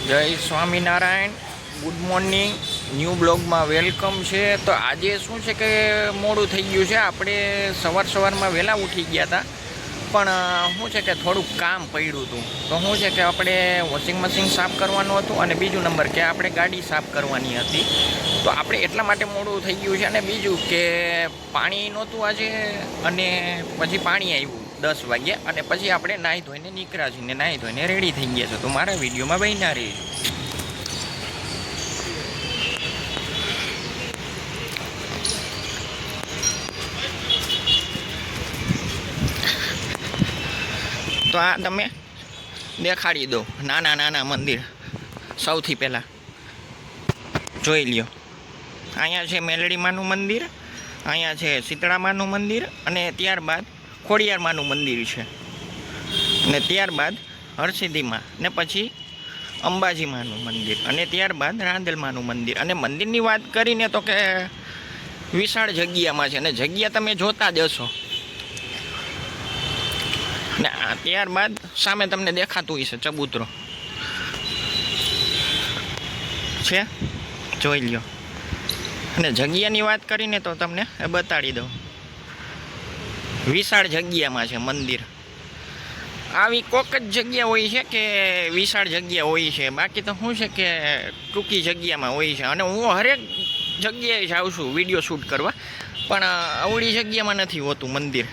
જય Swaminarayan. Good morning. New બ્લોગમાં welcome છે. તો આજે શું છે કે મોડું થઈ ગયું છે. આપણે સવારમાં વહેલા ઉઠી ગયા હતા, પણ શું છે કે થોડુંક કામ પડ્યું હતું. તો શું છે કે આપણે વોશિંગ મશીન સાફ કરવાનું હતું, અને બીજું નંબર કે આપણે ગાડી સાફ કરવાની હતી. તો આપણે એટલા માટે મોડું થઈ ગયું છે. અને બીજું કે પાણી નહોતું આજે, અને પછી પાણી આવ્યું 10 વાગ્યા, અને પછી આપણે નાહી ધોઈને નીકળ્યા છીએ, નાહી ધોઈને રેડી થઈ ગયા છે. તો મારા વિડીયોમાં બન્યા રહીશું. તો આ તમે દેખાડી દો નાના મંદિર. સૌથી પહેલાં જોઈ લ્યો, અહીંયા છે મેલડીમાનું મંદિર, અહીંયા છે શીતળામાનું મંદિર, અને ત્યારબાદ ખોડિયારમાનું મંદિર છે, અને ત્યારબાદ હરસિદ્ધિમાં, ને પછી અંબાજીમાનું મંદિર, અને ત્યારબાદ રાંદલમાનું મંદિર. અને મંદિરની વાત કરીને તો કે વિશાળ જગ્યામાં છે, અને જગ્યા તમે જોતા જ હશો. ને ત્યારબાદ સામે તમને દેખાતું હશે ચબૂતરો છે, જોઈ લ્યો. અને જગ્યાની વાત કરીને તો તમને બતાડી દઉં, વિશાળ જગ્યામાં છે મંદિર. આવી કોક જ જગ્યા હોય છે કે વિશાળ જગ્યા હોય છે, બાકી તો શું છે કે ટૂંકી જગ્યામાં હોય છે. અને હું હરેક જગ્યાએ જાઉં છું વિડીયો શૂટ કરવા, પણ અવળી જગ્યામાં નથી હોતું મંદિર.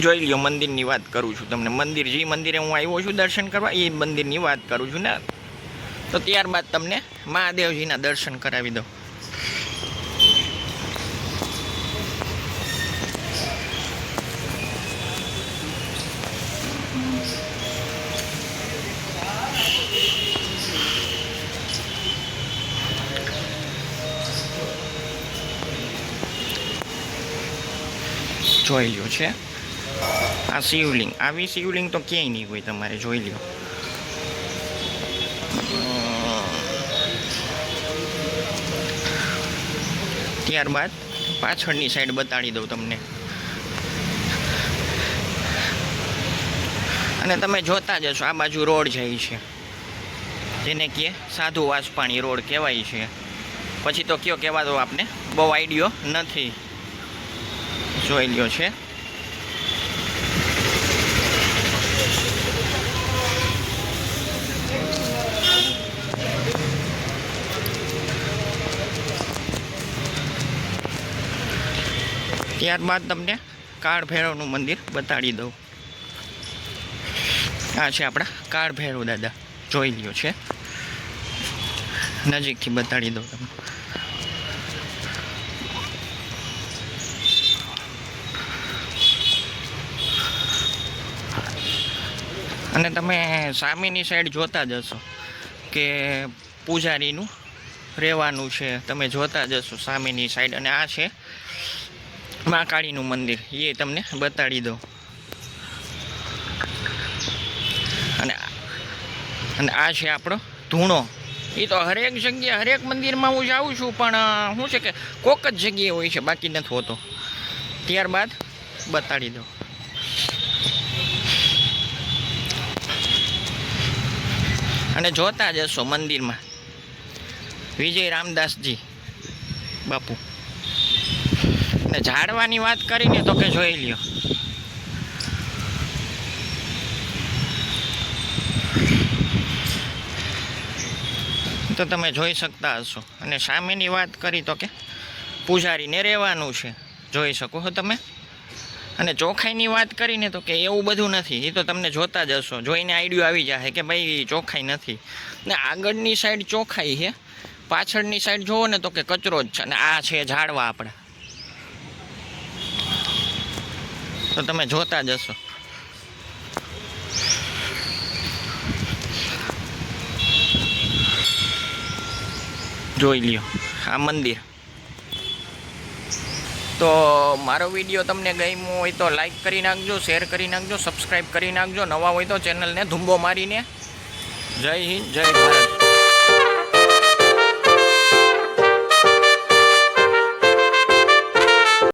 જોઈ લ્યો, મંદિરની વાત કરું છું તમને. મંદિર, જે મંદિરે હું આવ્યો છું દર્શન કરવા, એ મંદિરની વાત કરું છું ને. તો ત્યારબાદ તમને મહાદેવજીના દર્શન કરાવી દઉં. જોઈ લ્યો છે આ શિવલિંગ. આવી શિવલિંગ તો ક્યાંય નહીં હોય, તમારે જોઈ લ્યો. ત્યારબાદ પાછળની સાઈડ બતાડી દઉં તમને. અને તમે જોતા જશો, આ બાજુ રોડ જાય છે, જેને કે સાધુ વાસપાણી રોડ કહેવાય છે. પછી તો કયો કહેવાતો આપને બહુ આઈડિયો નથી. જોઈ લ્યો છે. ત્યારબાદ તમને કાળ ભૈરવનું મંદિર બતાડી દઉં. આ છે આપણા કાળ ભૈરવ દાદા, જોઈ લ્યો છે. નજીકથી બતાડી દઉં તમને. અને તમે સામેની સાઈડ જોતા જશો કે પૂજારીનું રહેવાનું છે, તમે જોતા જશો સામેની સાઈડ. અને આ છે મહાકાળીનું મંદિર, એ તમને બતાડી દઉં. અને આ છે આપણો ધૂણો. એ તો હરેક જગ્યાએ, હરેક મંદિરમાં હું જાઉં છું, પણ શું છે કે કોક જ જગ્યાએ હોય છે, બાકી નથી હોતો. ત્યારબાદ બતાડી દઉં. અને જોતા જશો મંદિરમાં વિજય રામદાસજી બાપુ. ને ઝાડવાની વાત કરીને તો કે જોઈ લ્યો. તો તમે જોઈ શકતા હશો. અને સામેની વાત કરી તો કે પૂજારીને રહેવાનું છે, જોઈ શકો છો તમે. અને ચોખાઈની વાત કરીને તો કે એવું બધું નથી, એ તો તમને જોતા જ હશો, જોઈને આઈડિયો આવી જાય કે ભાઈ ચોખાઈ નથી. ને આગળની સાઈડ ચોખાઈ છે, પાછળની સાઈડ જોવો ને તો કે કચરો જ છે. અને આ છે ઝાડવા આપણા, તો તમે જોતા જ હશો. જોઈ લ્યો આ મંદિર. તો મારો વિડીયો તમને ગમ્યો હોય તો લાઈક કરી નાખજો, શેર કરી નાખજો, સબસ્ક્રાઈબ કરી નાખજો. નવા હોય તો ચેનલને ધૂંબો મારીને. જય હિન્દ, જય ભારત.